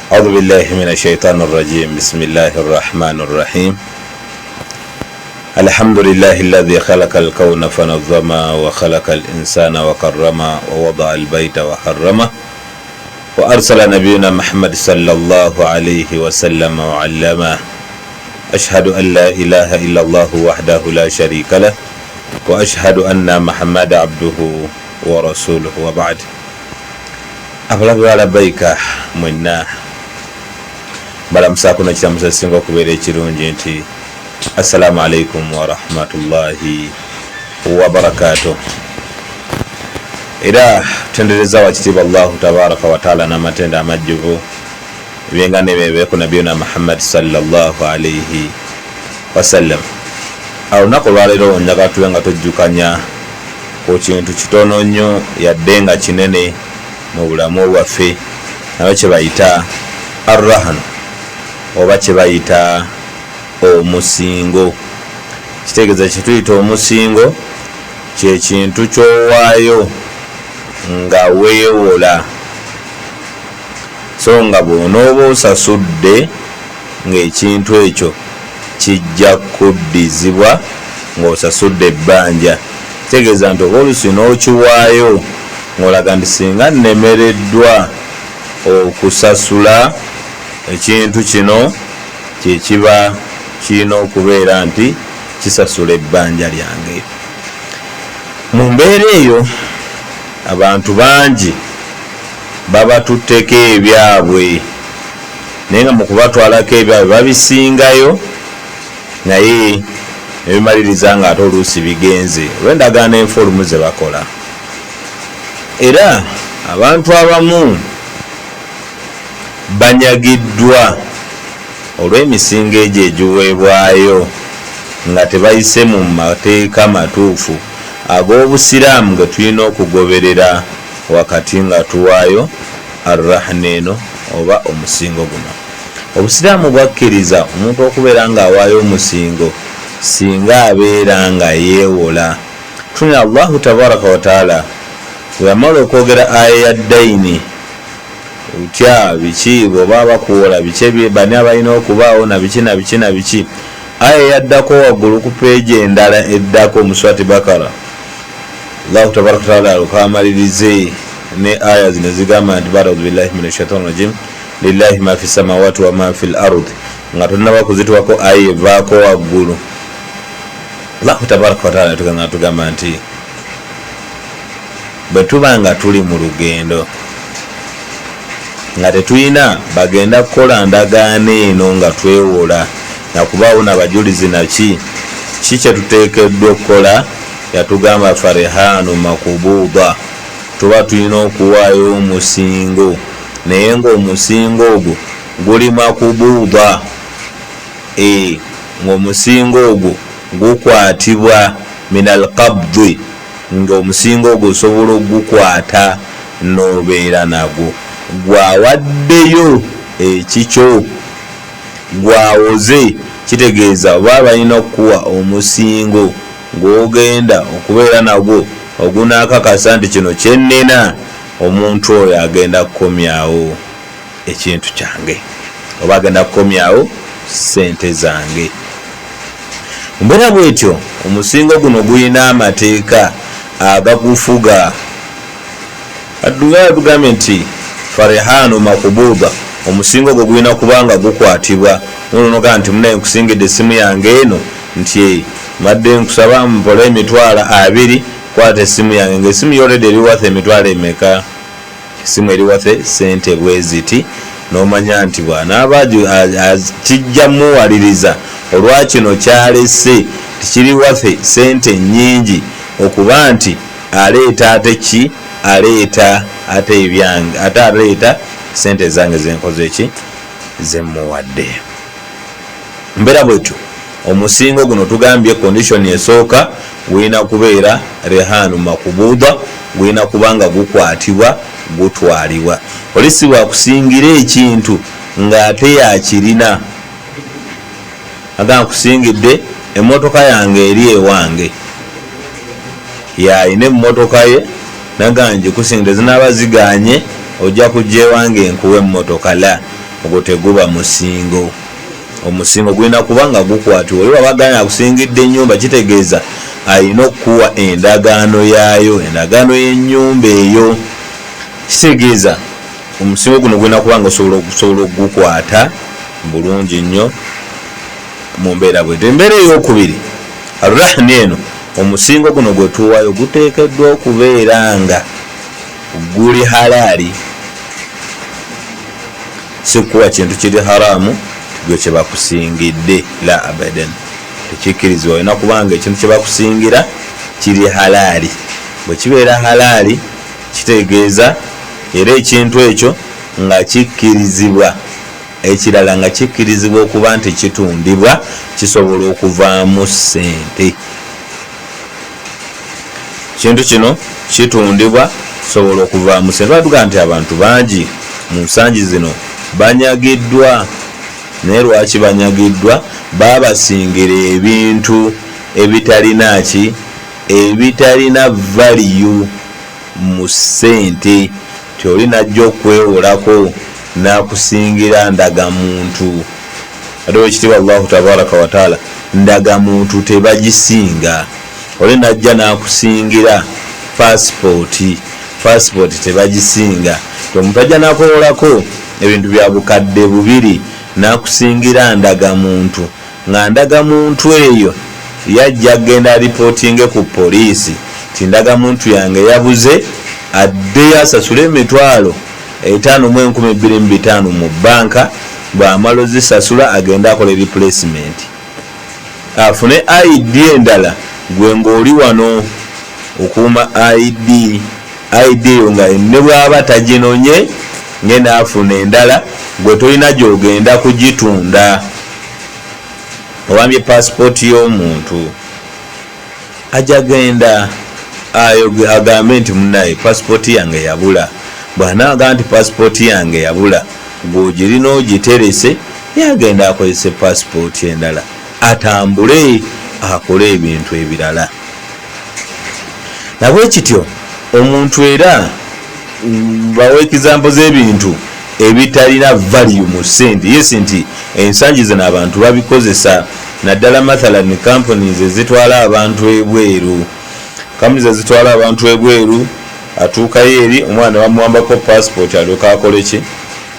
أعوذ بالله من الشيطان الرجيم. بسم الله الرحمن الرحيم. الحمد لله الذي خلق الكون فنظم وخلق الإنسان وكرم ووضع البيت وحرمه وأرسل نبينا محمد صلى الله عليه وسلم وعلمه. أشهد أن لا إله إلا الله وحده لا شريك له وأشهد أن محمد عبده ورسوله وبعد. أفلا لبيك منا balamusaako nakiramusa singa okubeera ekirungi nti assalamu alaikum warahmatullahi wabarakatuh. Era tendereza wakitiibwa Allahu tabaraka wataala n'amatenda amajjuvu ebyenga nebebeeko nabiyuna Muhammad sallallahu alaihi wasallam. Awo lunaku olwaleero njagala tube nga tujjukanya ku kintu kitono nnyo yadde nga kinene mu bulamu bwaffe, nawe kye bayita arrahanu oba kye bayita omusingo. Kitegeeza kye tuyita omusingo kye kintu kyowaayo nga weewola, so nga bw'onooba osasudde ng'ekintu ekyo kijja kuddizibwa ng'osasudde ebbanja. Kitegeeza nti oba oluusi n'okiwaayo ng'olaga nti singa nnemereddwa okusasula ekintu kino kyekiba kirina okubeera nti kisasula ebbanja lyange. Mu mbeera eyo abantu bangi baba tutteko ebyabwe, naye nga mu kubatwalako ebyabwe babisingayo, naye ebimaliriza nga ate oluusi bigenze olw'endagaano enfu olumu ze bakola. Era abantu abamu banyagiddwa olw'emisingo egyo egiweebwayo nga tebayise mu mateeka matuufu ag'obusiraamu ge tulina okugoberera wakati nga tuwaayo arrahani eno oba omusingo guno. Obusiraamu bwakkiriza omuntu okubeera ng'awaayo omusingo singa abeera nga yeewola. Tunya Allahu tabaraka wataala bwe yamala okwogera aya ya dayini, utya biki bw'oba bakuwola biki bani abalina okubaawo na biki na biki na biki. Aya yaddako waggulu ku peegi endala eddako mu Surati Bakara, Allahu tabaraka wataala alukamalirize ne aya zino zigamba nti ba'udhu billahi minash shaitani rajim lillahi ma fi samawati wa ma fil ardi, nga tonnaba kuzitwako aya evaako waggulu. Allahu tabaraka wataala atugamba nti bwe tuba nga tuli mu lugendo nga tetulina bagenda kukola ndagaano eno nga twewola nakubaawo nabajulizi naki kye tuteekeddwa okukola, yatugamba farihanu makubuda, tuba tulina okuwaayo omusingo, naye ng'omusingo ogwo guli makubuda, ng'omusingo ogwo gukwatibwa minal qabdi, ng'omusingo ogwo osobola ogukwata n'obeera nagwo. Gwawaddeyo ekikyo gwawoze, kitegeeza oba balina okuwa omusingo gw'ogenda okubeera nagwo ogunaakakasa nti kino kyennina, omuntu oyo agenda kukomyawo ekintu kyange oba agenda kukomyawo sente zange. Mbeera bwetyo omusingo guno gulina amateeka agagufuga. Atugambye nti farihanu makubuda, omusingo gwe gulina kubanga gukwatibwa. Nonoga nti munaye nkusingidde essimu yange eno nti madde nkusaba mpole emitwalo 2 kwata essimu yange, ng'essimu yolede eri wathe emitwalo emeka, essimu eri wathe sente bweziti, n'omanya nti bw'anaaba kijja muwaliriza olwakino kyalese tikiri wathe sente nnyingi okuba nti aleeta ate ki aleeta ate ebyange ate aleeta sente zange zenkoze eki zemuwadde. Mbeera bwetyo omusingo guno tugambye condition esooka gulina kubeera rehanu makubuda, gulina kubanga gukwatibwa gutwalibwa. Polisi bwakusingira ekintu ng'ate yakirina, aga nkusingidde emmotoka yange eri ewange, yayina emmotoka ye naganje kusingidde zinaaba ziganye ojja kujja ewange nkuwe emmotoka la ogwo teguba musingo. Omusingo gulina kubanga gukwatibwa. Oli wabagana akusingidde ennyumba kitegeeza alina okuwa endagaano yaayo, endagaano y'ennyumba eyo. Kitegeeza omusingo guno gulina kubanga osobola okugukwata bulungi nnyo mu mbeera bwete. Embeera ey'okubiri arrahni eno, omusingo guno gwe tuwayo guteekeddwa okubeera nga guli halaali, si kuwa kintu kiri haramu gwe kye bakusingidde, la abadan, tekikkirizibwa. olina kubanga ekintu kye bakusingira kiri halaali. bwe kibeera halaali kitegeeza era ekintu ekyo nga kikkirizibwa, ekirala nga kikkirizibwa okuba nti kitundibwa, kisobola okuvaamu ssente. Kintu kino kitundibwa kisobola okuvaamu ssente. Batuga nti abantu bangi mu nsangi zino banyagiddwa. Naye lwaki banyagiddwa? Babasingira ebintu ebitalina ki, ebitalina value mu ssente. Tyoli najja okwewolako nakusingira ndagamuntu. Ate wekitiibwa Allahu tabaraka wataala, ndagamuntu tebagisinga. Oli najja nakusingira passport tebagisinga. Omuntu ajja nakowolako ebintu bya bukadde 2 nakusingira ndagamuntu, nga ndagamuntu eyo yajja genda reporting ku poliisi ti ndagamuntu yange yabuze, adde asasule emitwalo 5,225 mu banka. bw'amala ozisasula agenda akola replacement, afune ID endala. Gwe ng'oli wano okuuma ID eyo nga ne bw'aba taginonye ngenda afuna endala, gwe tolina gy'ogenda kugitunda. Owambye passport y'omuntu ajja genda agambe nti munnaye passport yange yabula. Bw'anaaga nti passport yange yabula, gw'ogirina ogiterese, yagenda akozese passport endala, atambule akole ebintu ebirala. Nabwe kityo omuntu era bawe example z'ebintu ebitalina value mu ssente. Yes, nti ensangi zino abantu babikozesa naddala mathalan companies ezitwala abantu ebweru. Companies ezitwala abantu ebweru, atuukayo eri omwana bamuwambako passport alyoka akole ki,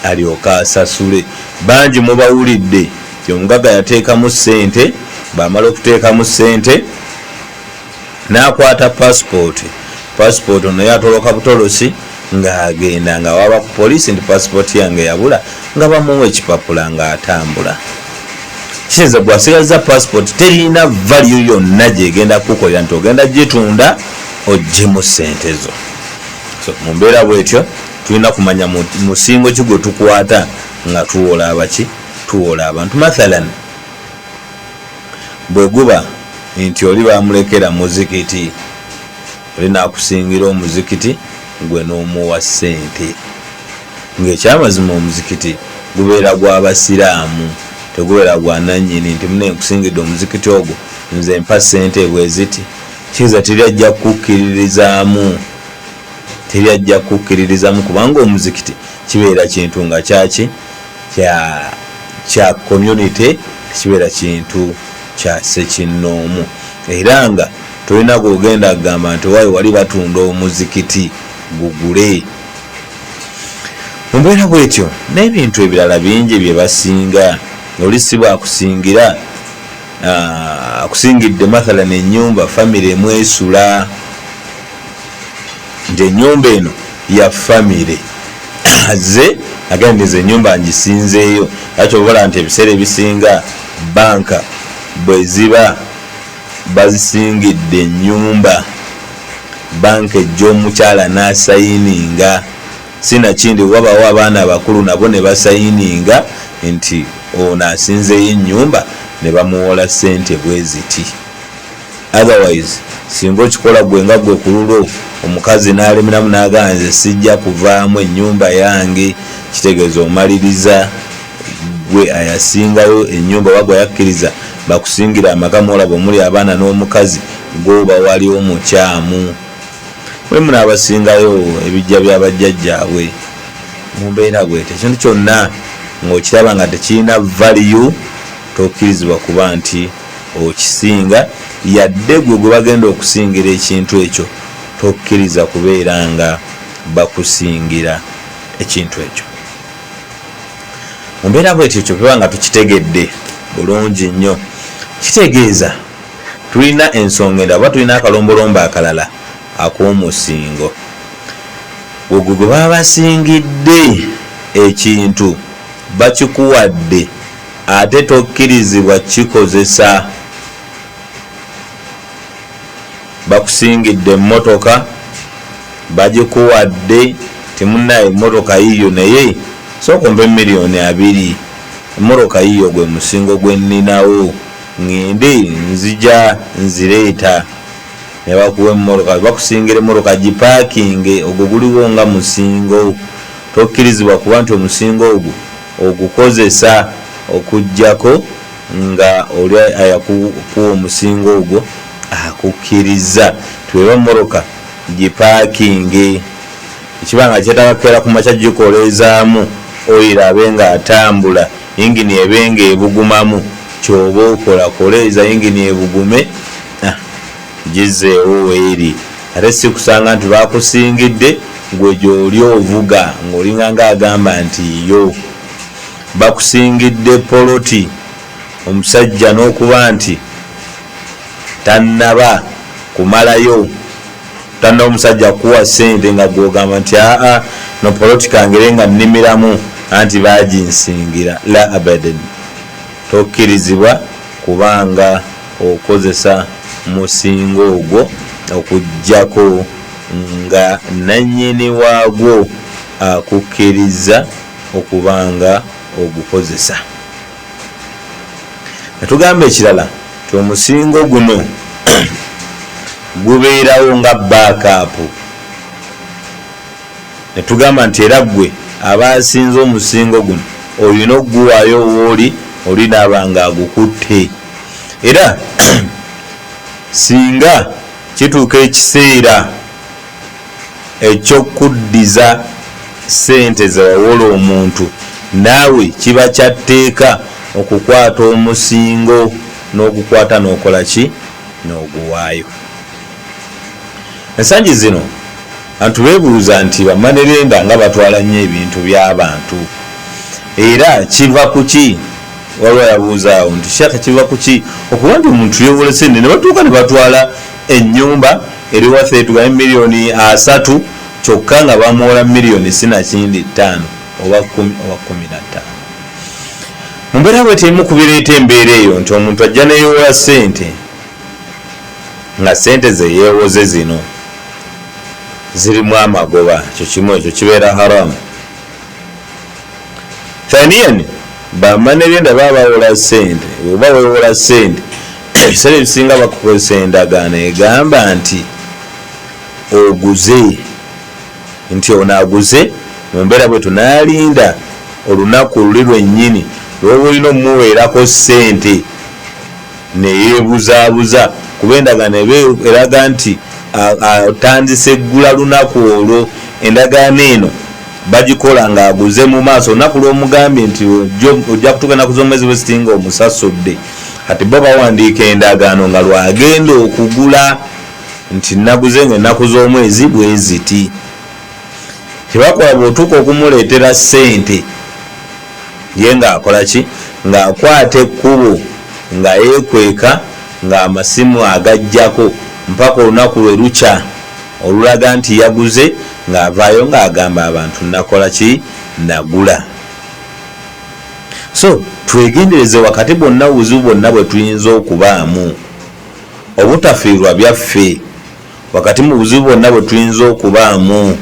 alyoka asasule. Bangi mubawulidde ti omugaga yateekamu ssente, bamala okuteekamu ssente n'akwata passport ono yatoloka butolosi ng'agenda nga waba ku poliisi nti passport yange yabula, nga bamuwa ekipapula ng'atambula. Kitegeeza bw'asigaza passport terina value yonna gyegenda kukolera, nti ogenda gitunda oggyemu ssente zo. So mu mbeera bwetyo tulina kumanya musingo ki gwe tukwata nga tuwola abaki, tuwola abantu. Mathalan bwe guba nti oli bamulekera muzikiti, oli nakusingira omuzikiti, gwe n'omuwa ssente. Ng'ekyamazima omuzikiti gubeera gw'abasiraamu, tegubeera gwa nannyini nti mune nkusingidde omuzikiti ogwo nze mpa ssente bweziti. Kiza teryajja kukkiririzaamu, kubanga omuzikiti kibeera kintu nga kyaki kya community, kibeera kintu kya ssekinnoomu. Era nga tolina gw'ogenda kugamba nti waayo wali batunda omuzikiti gugule. Mumbeera bwetyo n'ebintu ebirala bingi bye basinga. Oli si bwakusingira akusingidde mathalan ennyumba famire emwesula, nti ennyumba eno ya famire, azze agendeza ennyumba ngisinzeeyo. Akyobola nti ebiseera ebisinga banka bwe ziba bazisingidde ennyumba, banka ejja omukyala n'asayininga, sinakindi wabawo abaana abakulu nabo ne basayininga nti ono asinzeeyo ennyumba, ne bamuwola ssente bwe ziti. Otherwise singa okikola gwe nga gwe ku lulo omukazi n'alemeramu n'agamba nze sijja kuvaamu ennyumba yange, kitegeeza omaliriza gwe ayasingayo ennyumba wagwe yakkiriza bakusingira amaka mwolaba omuli abaana n'omukazi gwoba wali omukyamu. Mwe muna abasingayo ebijja by'abajjajjaabwe. Mu mbeera bwete ekintu kyonna ng'okiraba nga tekirina value tokkirizibwa kuba nti okisinga, yadde gwe gwe bagenda okusingira ekintu ekyo tokkiriza kubeera nga bakusingira ekintu ekyo. Mu mbeera bwetyo kyokeba nga tukitegedde bulungi nnyo, kitegeeza tulina ensonga endala oba tulina akalombolombo akalala ak'omusingo. Ogwo gwe baba basingidde ekintu bakikuwadde ate tokkirizibwa kikozesa. Bakusingidde emmotoka bagikuwadde timunaye emmotoka yiyo naye sooka ompe $2,000,000. Emmotoka yiyo gwe musingo gwe nninawo, ngende nzija nzireeta ne bakuwa emmotoka. Bakusingira emmotoka gipaakinge, ogwo guliwo nga musingo. Tokkirizibwa kuba nti omusingo ogwo ogukozesa okujjako nga oli ayakuwa omusingo ogwo akukkiriza tuweba emmotoka gipaakinge. Ekibanga kyetakakeera ku makya gikolezaamu oyira abe nga atambula, yingini ebe nga ebugumamu, kyoba okola koleza yingini ebugume gizeewo weeri. Ate si kusanga nti bakusingidde gwe gy'oli ovuga ng'olinga ng'agamba nti yo. Bakusingidde poloti omusajja n'okuba nti tannaba kumalayo, tannaba omusajja kuwa ssente nga gwogamba nti aa no poloti kangere nga nnimiramu anti baginsingira. La abadan, tokkirizibwa kubanga okozesa musingo ogwo okujjako nga nannyini waagwo akukkiriza okubanga ogukozesa. Netugamba ekirala ti omusingo guno gubeerawo nga backup. Netugamba nti era gwe abasinze omusingo guno olina okuguwaayo wooli olinaaba nga agukutte. Era singa kituuka ekiseera ekyokuddiza ssente zewawola omuntu, naawe kiba kyatteeka okukwata omusingo n'ogukwata n'okola ki, n'oguwaayo. Ensangi zino abantu beebuuza nti bamanerenda nga batwala nnyo ebintu by'abantu, era kiva ku ki? Waliwo yabuuzaawo nti sheekh kiva ku ki okuba nti omuntu yeewola sente ne batuuka ne batwala ennyumba eri waffe tugambe $3,000,000 kyokka nga bamuwola $5,000,000 oba 15. Mu mbeera bwe temu kubireeta embeera eyo nti omuntu ajja neyeewola ssente nga ssente ze yeewoze zino zirimu amagoba, ekyo kimu, ekyo kibeera haramu. Thaniyan, bamanerenda babawola ssente, oba weewola ssente ebiseera ebisinga bakukozesa endagaano egamba nti oguze, nti ono aguze mu mbeera bwetu n'alinda olunaku luli lwennyini lwoba olina omuweerako ssente neyeebuzaabuza kuba endagaano eraga nti atandise eggula lunaku olwo. Endagaano eno bagikola ng'aguze mu maaso olunaku lw'omugambye nti ojja kutuuka ennaku z'omwezi wesitinga omusasudde, kati bo bawandiika endagaano nga lwagenda okugula nti naguze ng'ennaku z'omwezi bwe ziti. Tebakola bw'otuuka okumuleetera ssente ye ng'akola ki, ng'akwata ekkubo nga yeekweka ng'amasimu agajjako mpaka olunaku lwe lukya olulaga nti yaguze, ng'avaayo ng'agamba abantu nakola ki, nagula. So twegendereze wakati bwonna buzibu bwonna bwe tuyinza okubaamu, obutafiirwa byaffe, wakati mu buzibu bwonna bwe tuyinza okubaamu,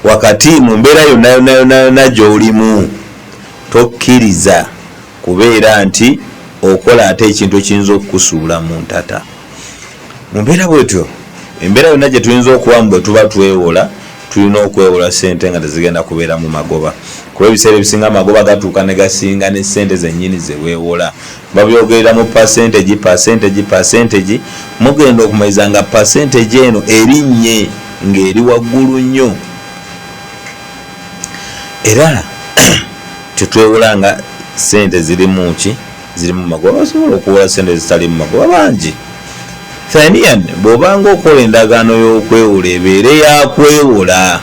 wakati mu mbeera yonna gy'olimu, tokkiriza kubeera nti okola ate ekintu ekiyinza okukusuula mu ntata. Mu mbeera bwetyo, embeera yonna gye tuyinza okubamu bwe tuba twewola, tulina okwewola ssente nga tezigenda kubeera mu magoba. Kuba ebiseera ebisinga amagoba gatuuka ne gasinga ne ssente zennyini ze weewola. Babyogerera mu percentage, mugenda okumaliza nga percentage eno erinnye ng'eri waggulu nnyo. Era kyetwewula nga sente ziri mu magoba basobola okuwola sente zitali mu magoba bangi. Thaniyan bw'obanga okola endagaano y'okwewula ebeere yakwewula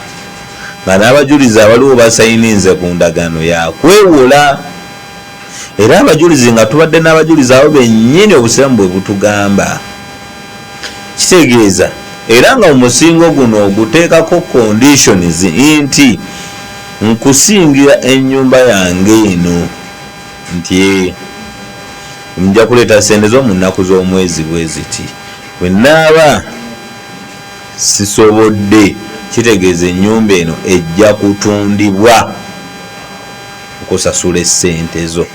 nga n'abajulizi abaliwo basayininze ku ndagaano yakwewula, era abajulizi nga tubadde n'abajulizi abo bennyini obusiramu bwe butugamba. Kitegeeza era nga omusingo guno oguteekako conditions nti nkusingira ennyumba yange eno nti nja kuleeta sente zo mu nnaku z'omwezi bwe ziti, bwe naaba sisobodde kitegeeza ennyumba eno ejja kutundibwa okusasula essente zo,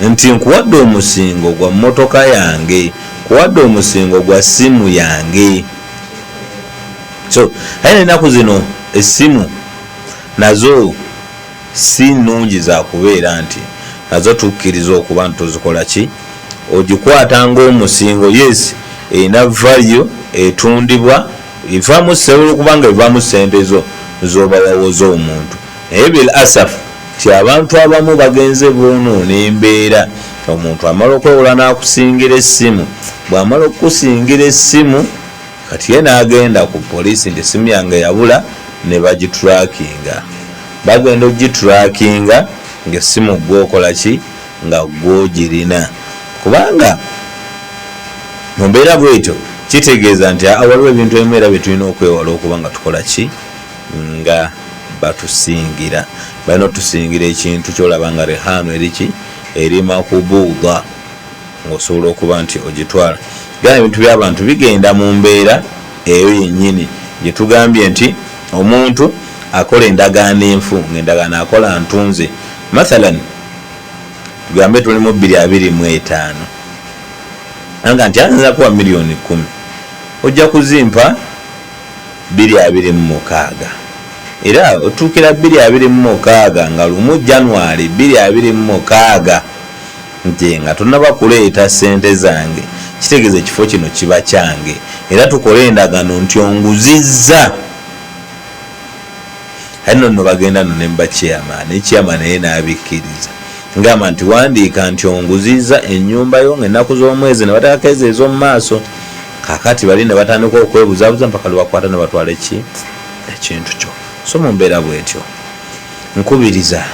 nti nkuwadde omusingo gwa mmotoka yange, kuwadde omusingo gwa ssimu yange. So aye ennaku zino essimu nazo si nnungi za kubeera nti nazo tukkiriza okuba nti tuzikola ki, ogikwata ng'omusingo. Yes, erina value, etundibwa, ivaamu sewolo okubanga ivaamu sente zo zoba wawoza omuntu, naye bil asafu ti abantu abamu bagenze boonoona embeera. Omuntu amala okwewola n'akusingira essimu, bw'amala okukusingira essimu kati ye n'agenda ku poliisi nti essimu yange yabula, ne bagiturakinga. Bagenda ogiturakinga ng'essimu gw'okola ki, nga gw'ogirina. Kubanga mu mbeera bwetyo kitegeeza nti waliwo ebintu ebimu era bye tulina okwewala okuba nga tukola ki, nga batusingira. Balina otusingira ekintu kyolaba nga rehano eriki eri makubuuda ng'osobola okuba nti ogitwala. Gana ebintu by'abantu bigenda mu mbeera eyo yennyini gye tugambye nti omuntu akola endagaano enfu, ng'endagaano akola ntunze. Mathalan tugambe tuli mu 2025 anga nti anza kuwa $10 million, ojja kuzimpa 2026 era otuukira 2026 nga lumu January 2026 nti nga tonnaba kuleeta sente zange, kitegeeza ekifo kino kiba kyange era tukole endagaano nti onguzizza. Hano nno bagenda no nemba chairman naye n'abikkiriza ngamba nti wandiika nti onguzizza ennyumba yo ng'ennaku z'omwezi ne bateekako ezo ez'omu maaso. Kaakati bali ne batandika okwebuzaabuza mpaka lwe bakwata ne batwala ekintu kyo. So mu mbeera bwetyo nkubiriza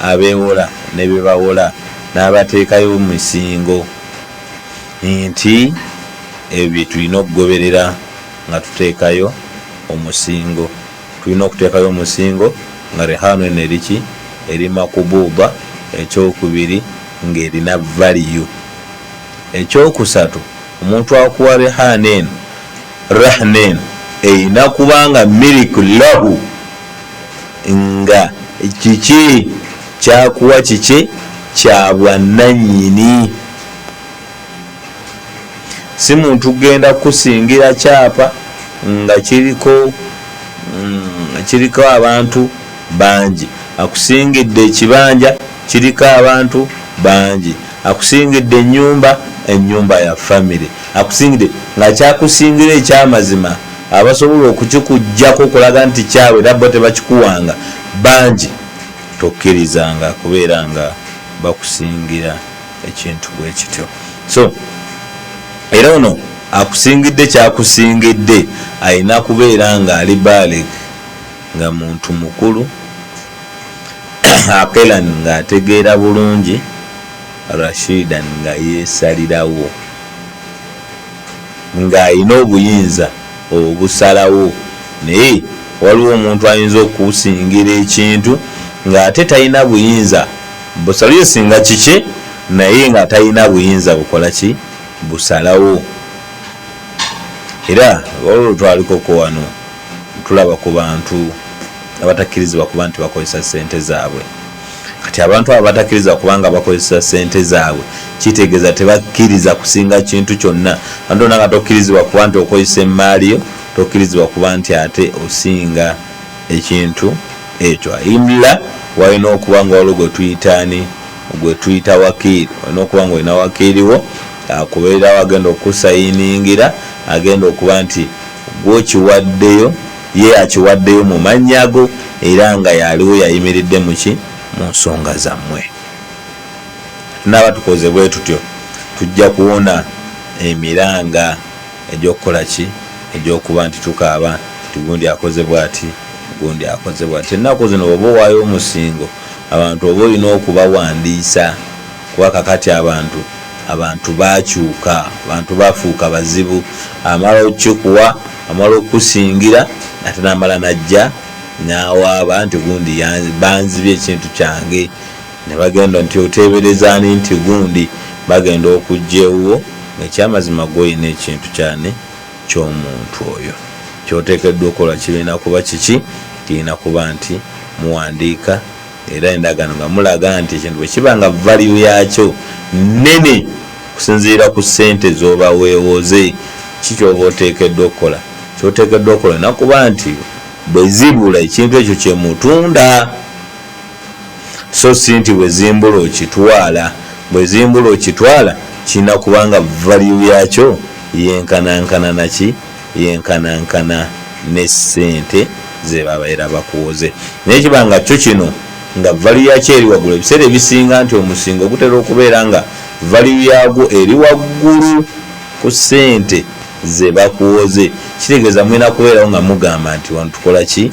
abeewola ne bye bawola n'abateekayo misingo nti ebyo tulina okugoberera nga tuteekayo omusingo. Tulina okuteekayo omusingo nga rehano eno eriki eri makubuuba. Ekyokubiri ng'erina value. Ekyokusatu omuntu akuwa rehano eno, rahna eno erina kubanga miriku lahu, nga kiki kyakuwa kiki kya bwannannyini. Si muntu genda kusingira kyapa nga kiriko abantu bangi, akusingidde ekibanja kiriko abantu bangi, akusingidde ennyumba ya family, akusingidde nga kyakusingira ekyamazima abasobola okukikujjako okulaga nti kyawe era bo tebakikuwanga bangi, tokkirizanga kubeera nga bakusingira ekintu bwe kityo. So era ono akusingidde kyakusingidde alina kubeera nga ali balig, nga muntu mukulu akelan nga ategeera bulungi, rashidan nga yeesalirawo, ng'alina obuyinza obusalawo. Naye waliwo omuntu ayinza okusingira ekintu ng'ate talina buyinza busalire singa kiki, naye nga talina buyinza bukola ki, busalawo. Era olwo twalikoko wano tulaba ku bantu abatakkirizibwa kuba nti bakozesa sente zaabwe. Kati abantu abo batakkirizibwa kubanga bakozesa sente zaabwe kitegeeza tebakkiriza kusinga kintu kyonna. Abantu nga tokkirizibwa kuba nti okozesa emaali yo, tokkirizibwa kuba nti ate osinga ekintu ekyo. Imla walina okuba nga waliwo gwe tuyita wakiiri, walina okuba nga olina wakiiri wo akubeera wagenda okusayiningira, agenda okuba nti gwokiwaddeyo ye akiwaddeyo mu mannya go era nga yaliwo yayimiridde muki mu nsonga zammwe. Tunaba tukoze bwe tutyo tujja kuwona emiranga egyokukola ki egyokuba nti tukaaba nti gundi akoze bwati gundi akoze bwati. Ennaku zino oba owaayo omusingo abantu oba olina okubawandiisa kuba kakati abantu bakyuka, abantu bafuuka bazibu. Amala okikuwa amala okusingira ate namala najja nawaaba nti gundi banzibye ekintu kyange, ne bagenda nti oteeberezani nti gundi bagenda okugjewo ekyamazima gwoyina ekintu kyane ky'omuntu oyo. Kyoteekeddwa okukola kirina kuba kiki, kirina kuba nti muwandiika era endagaano nga mulaga nti ekintu bwe kiba nga value yakyo nnene kusinziira ku ssente z'oba weewoze, kikyoba oteekeddwa okukola. Kyoteekeddwa okukola nakuba nti bwe zibula ekintu ekyo kyemutunda, so si nti bwe zimbula okitwala. Bwe zimbula okitwala kirina kubanga value yakyo yenkanankana naki, yenkanankana ne ssente ze babeera bakuwoze. Naye kibanga kyo kino nga value yakyo eri waggulu, ebiseera ebisinga nti omusingo gutera okubeera nga value yagwo eri waggulu ku ssente ze bakuwoze, kitegeeza mwina kubeerawo nga mugamba nti wano tukola ki,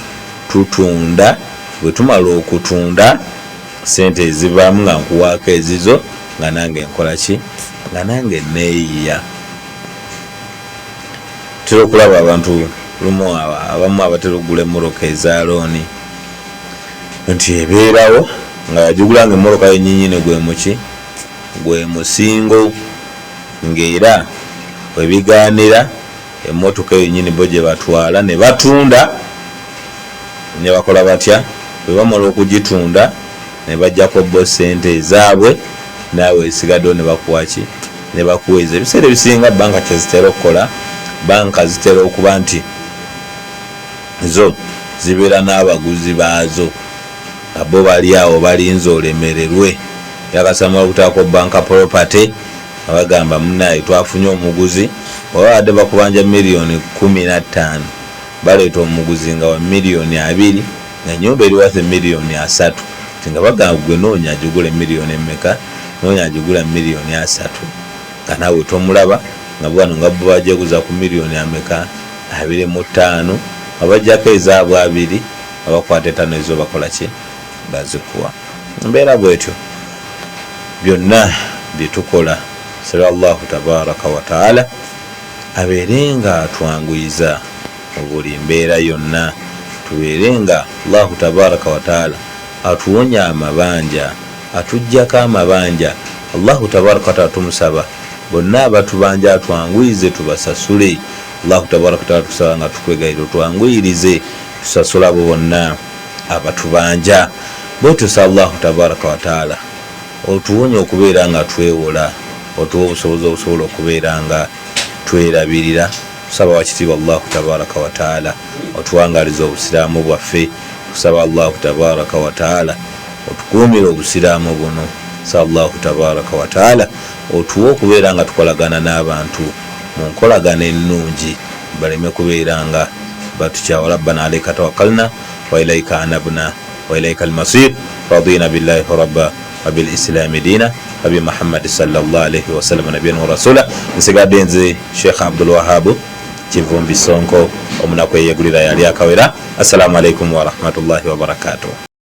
tutunda. Bwe tumala okutunda ssente ezivaamu nga nkuwaako ezizo nga nange nkola ki, nga nange neeyiya. Tera okulaba abantu lumu abamu abatera okugula emmoroka eza looni nti ebeerawo nga yagigula nga emmoroka yenyinyine gwe muki, gwe musingo, ng'era webigaanira emmotoka yennyini bo gye batwala ne batunda, ne bakola batya, bwe bamala okugitunda ne bajjako bo ssente ezaabwe, naawe esigaddewo ne bakuwa ki, ne bakuweza. Ebiseera ebisinga banka kyezitera okukola, banka zitera okuba nti zo zibeera n'abaguzi baazo nga bo bali awo balinze olemererwe. Yakasamala okutaako banka property nga bagamba munnaye twafunye omuguzi, oba badde bakubanja miliyoni 15, baleeta omuguzi nga wa miliyoni 2 nga nyumba eri wathe miliyoni 3, nga bagamba gwe noonya agigule miliyoni emmeka, noonya agigula miliyoni 3, nga naawe tomulaba nga bwano nga bo bajeguza ku miliyoni ameka 25, nga bajjako ezaabwe 2 nga bakwata 5 ezo bakola ki, bazikuwa. Mbeera bwetyo byonna byetukola sira Allahu tabaraka wa taala abeere nga atwanguyiza mu buli mbeera yonna, tubeere nga Allahu tabaraka wa taala atuwonya amabanja, atuggyako amabanja. Allahu tabaraka wa taala tumusaba bonna abatubanja atwanguyize tubasasule. Allahu tabaraka wa taala tusaba nga tukwegayira otwanguyirize tusasula abo bonna abatubanja. Bwetyo sa Allahu tabaraka wa taala otuwonya okubeera nga twewola, otuwa obusobozi obusobola okubeera nga twerabirira. Tusaba wakitiibwa Allahu tabaraka wa taala otuwangaliza obusiraamu bwaffe. Tusaba Allahu tabaraka wa taala otukuumira obusiraamu buno. Sa Allahu tabaraka wa taala otuwa okubeera nga tukolagana n'abantu mu nkolagana ennungi, baleme kubeera nga batukyawa. Rabbana alayka tawakkalna wa ilayka anabna wa ilayka almasir radina billahi rabba wa bil islami diina wa bi Muhammad sallallahu alayhi wa sallam nabiyyan wa rasula. Nsigadde nze Sheikh Abdul Wahhab Kivumbi Sonko, omunaku eyegulira yali akawera. Assalamu alaykum wa rahmatullahi wa barakatuh.